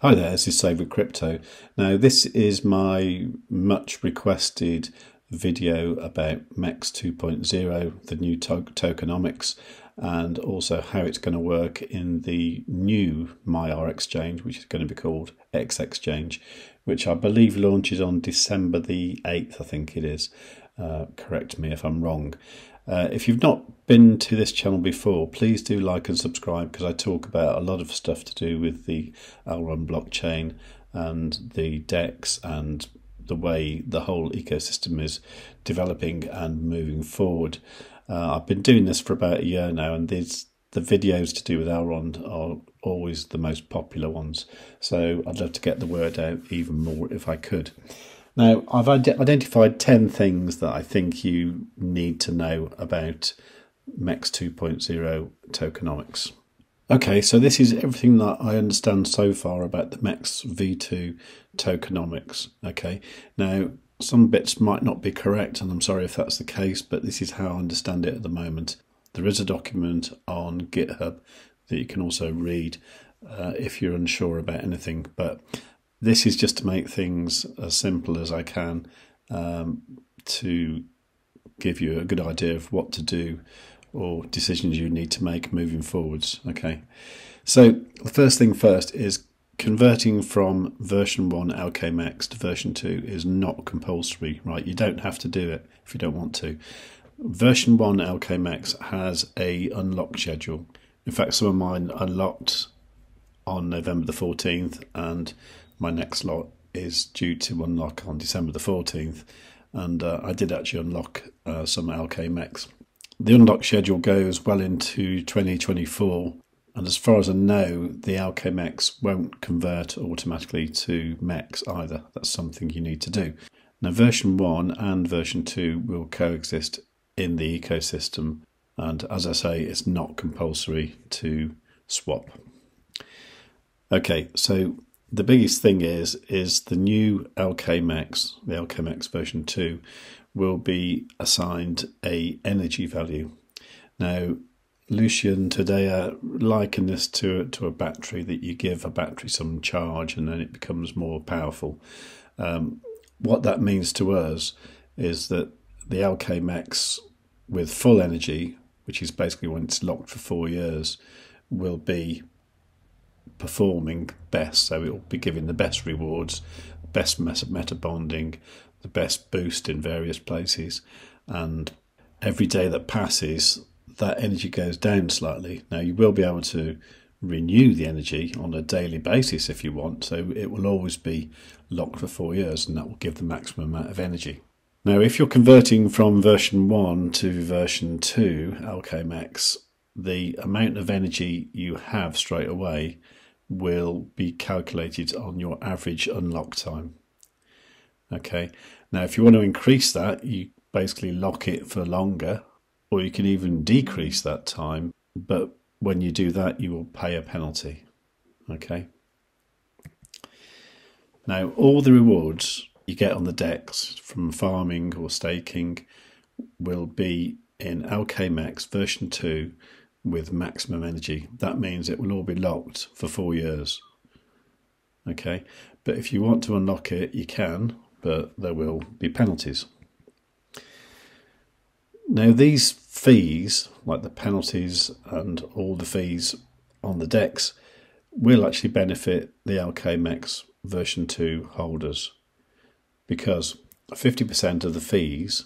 Hi there, this is savewith.crypto. Now this is my much requested video about MEX 2.0, the new tokenomics, and also how it's going to work in the new Maiar exchange, which is going to be called xExchange, which I believe launches on December the 8th, I think it is. Correct me if I'm wrong. If you've not been to this channel before, please do like and subscribe, because I talk about a lot of stuff to do with the Elrond blockchain and the DEX and the way the whole ecosystem is developing and moving forward. I've been doing this for about a year now, and the videos to do with Elrond are always the most popular ones. So I'd love to get the word out even more if I could. Now, I've identified 10 things that I think you need to know about MEX 2.0 tokenomics. Okay, so this is everything that I understand so far about the MEX v2 tokenomics. Okay, now some bits might not be correct, and I'm sorry if that's the case, but this is how I understand it at the moment. There is a document on GitHub that you can also read if you're unsure about anything, but this is just to make things as simple as I can to give you a good idea of what to do or decisions you need to make moving forwards. Okay, so the first thing first is converting from version 1 LKMEX to version 2 is not compulsory, right? You don't have to do it if you don't want to. Version 1 LKMEX has a unlock schedule. In fact, some of mine unlocked on November the 14th, and my next lot is due to unlock on December the 14th, and I did actually unlock some LKMEX. The unlock schedule goes well into 2024, and as far as I know, the LKMEX won't convert automatically to MEX either. That's something you need to do. Now, version 1 and version 2 will coexist in the ecosystem, and as I say, it's not compulsory to swap. Okay, so the biggest thing is the new LKMEX, the LKMEX version 2, will be assigned a energy value. Now, Lucian today likened this to a battery, that you give a battery some charge and then it becomes more powerful. What that means to us is that the LKMEX with full energy, which is basically when it's locked for 4 years, will be performing best. So it will be giving the best rewards, best METABONDING, the best boost in various places, and every day that passes, that energy goes down slightly. Now, you will be able to renew the energy on a daily basis if you want, so it will always be locked for 4 years, and that will give the maximum amount of energy. Now, if you're converting from version 1 to version 2 LKMEX, the amount of energy you have straight away will be calculated on your average unlock time. Okay, now if you want to increase that, you basically lock it for longer, or you can even decrease that time, but when you do that, you will pay a penalty. Okay, now all the rewards you get on the DEX from farming or staking will be in LKMEX version 2 with maximum energy. That means it will all be locked for 4 years. Okay, but if you want to unlock it, you can, but there will be penalties. Now, these fees, like the penalties and all the fees on the DEX, will actually benefit the LKMEX version 2 holders, because 50% of the fees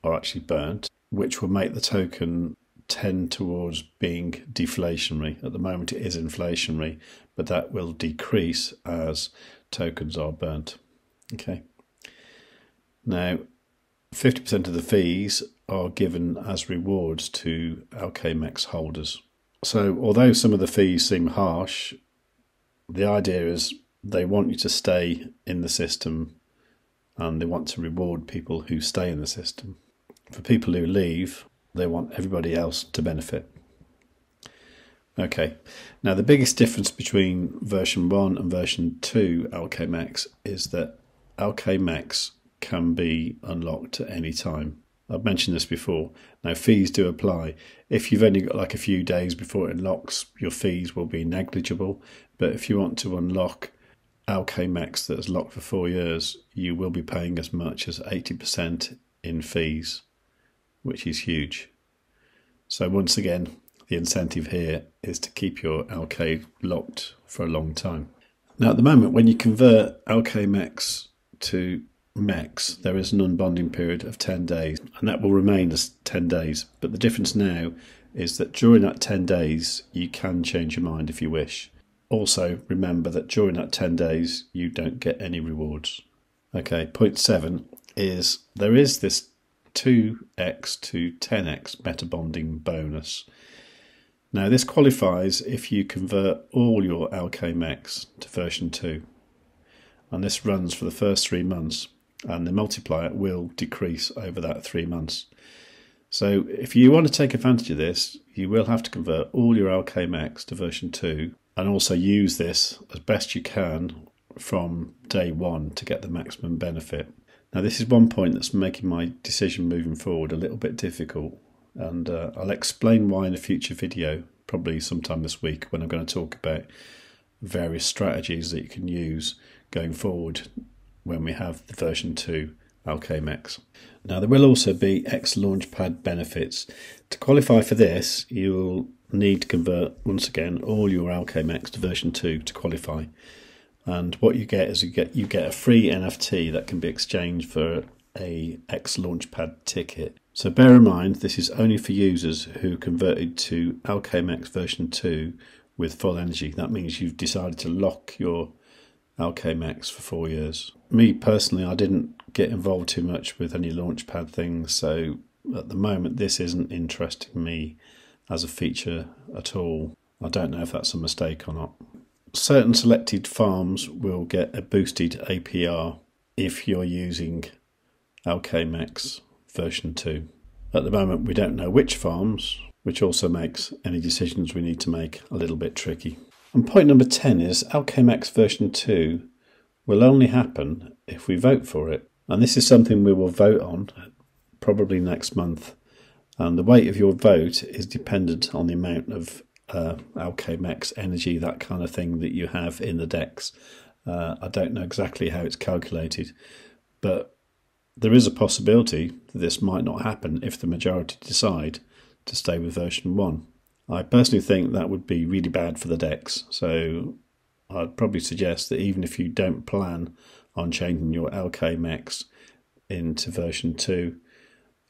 are actually burnt, which will make the token tend towards being deflationary. At the moment it is inflationary, but that will decrease as tokens are burnt. Okay, now 50% of the fees are given as rewards to LKMEX holders. So although some of the fees seem harsh, the idea is they want you to stay in the system, and they want to reward people who stay in the system. For people who leave, they want everybody else to benefit. Okay, now the biggest difference between version 1 and version 2 LKMEX is that LKMEX can be unlocked at any time. I've mentioned this before. Now, fees do apply. If you've only got like a few days before it unlocks, your fees will be negligible. But if you want to unlock LKMEX that is locked for 4 years, you will be paying as much as 80% in fees, which is huge. So once again, the incentive here is to keep your LK locked for a long time. Now at the moment, when you convert LKMEX to MEX, there is an unbonding period of 10 days, and that will remain as 10 days. But the difference now is that during that 10 days, you can change your mind if you wish. Also, remember that during that 10 days, you don't get any rewards. Okay, point 7 is there is this 2x to 10x metabonding bonus. Now this qualifies if you convert all your LKMEX to version 2, and this runs for the first 3 months, and the multiplier will decrease over that 3 months. So if you want to take advantage of this, you will have to convert all your LKMEX to version 2 and also use this as best you can from day 1 to get the maximum benefit. Now this is one point that's making my decision moving forward a little bit difficult, and I'll explain why in a future video, probably sometime this week, when I'm going to talk about various strategies that you can use going forward when we have the version 2 LKMEX. Now there will also be XLAUNCHPAD benefits. To qualify for this, you'll need to convert once again all your LKMEX to version 2 to qualify. And what you get is you get a free NFT that can be exchanged for a XLAUNCHPAD ticket. So bear in mind, this is only for users who converted to LKMEX version 2 with full energy. That means you've decided to lock your LKMEX for 4 years. Me personally, I didn't get involved too much with any Launchpad things, so at the moment this isn't interesting me as a feature at all. I don't know if that's a mistake or not. Certain selected farms will get a boosted APR if you're using LKMEX version 2. At the moment we don't know which farms, which also makes any decisions we need to make a little bit tricky. And point number 10 is LKMEX version 2 will only happen if we vote for it. And this is something we will vote on probably next month. And the weight of your vote is dependent on the amount of LKMEX energy, that kind of thing, that you have in the DEX. I don't know exactly how it's calculated, but there is a possibility that this might not happen if the majority decide to stay with version 1. I personally think that would be really bad for the DEX, so I'd probably suggest that even if you don't plan on changing your LKMEX into version 2,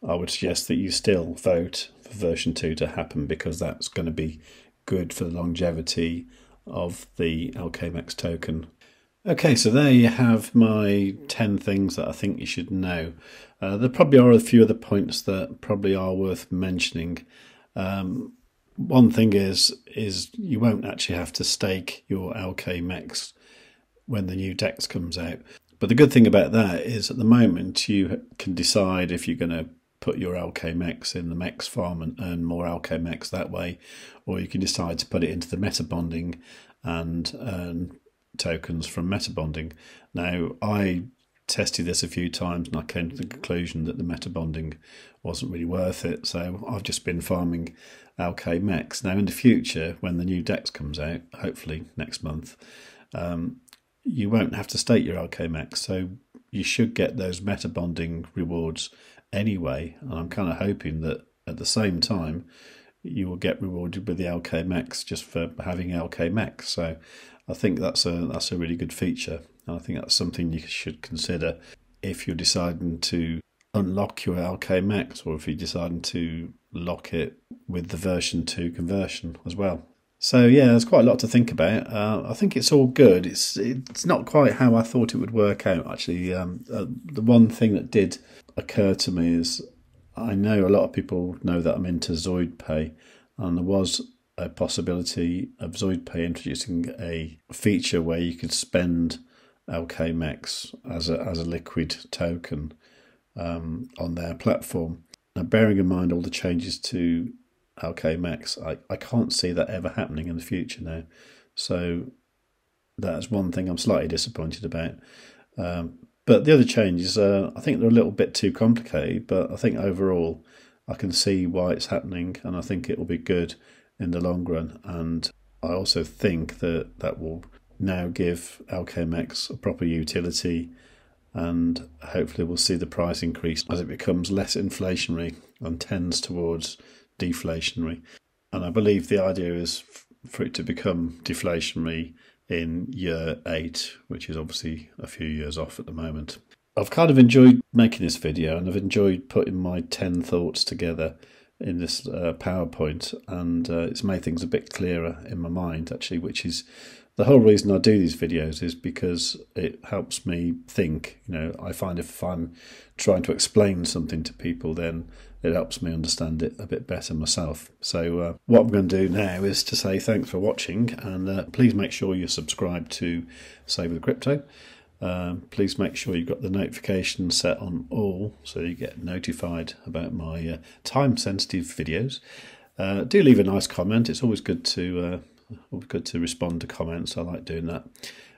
I would suggest that you still vote for version 2 to happen, because that's going to be good for the longevity of the LKMEX token. Okay, so there you have my 10 things that I think you should know. There probably are a few other points that probably are worth mentioning. One thing is you won't actually have to stake your LKMEX when the new DEX comes out. But the good thing about that is at the moment you can decide if you're going to put your LKMEX in the MEX farm and earn more LKMEX that way, or you can decide to put it into the METABONDING and earn tokens from METABONDING. Now I tested this a few times and I came to the conclusion that the METABONDING wasn't really worth it, so I've just been farming LKMEX. Now in the future, when the new DEX comes out, hopefully next month, you won't have to stake your LKMEX, so you should get those METABONDING rewards anyway, and I'm kind of hoping that at the same time you will get rewarded with the LKMEX just for having LKMEX. So I think that's a really good feature, and I think that's something you should consider if you're deciding to unlock your LKMEX, or if you're deciding to lock it with the version 2 conversion as well. So yeah, there's quite a lot to think about. I think it's all good. It's not quite how I thought it would work out, actually. The one thing that did occur to me is I know a lot of people know that I'm into ZoidPay, and there was a possibility of ZoidPay introducing a feature where you could spend LKMEX as a liquid token on their platform. Now, bearing in mind all the changes to LKMEX, I can't see that ever happening in the future now. So that's one thing I'm slightly disappointed about. But the other changes, I think they're a little bit too complicated, but I think overall I can see why it's happening, and I think it will be good in the long run. And I also think that will now give LKMEX a proper utility, and hopefully we'll see the price increase as it becomes less inflationary and tends towards deflationary. And I believe the idea is for it to become deflationary in year 8, which is obviously a few years off at the moment. I've kind of enjoyed making this video, and I've enjoyed putting my 10 thoughts together in this PowerPoint, and it's made things a bit clearer in my mind actually, which is the whole reason I do these videos, is because it helps me think. You know, I find if I'm trying to explain something to people, then it helps me understand it a bit better myself. So what I'm going to do now is to say thanks for watching, and please make sure you're subscribed to Save With Crypto. Please make sure you've got the notification set on all so you get notified about my time-sensitive videos. Do leave a nice comment. It's always good to respond to comments. I like doing that.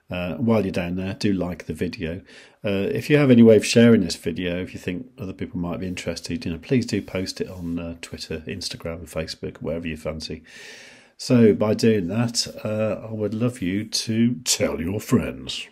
While you're down there, do like the video. If you have any way of sharing this video, if you think other people might be interested, please do post it on Twitter, Instagram, Facebook, wherever you fancy. So by doing that, I would love you to tell your friends.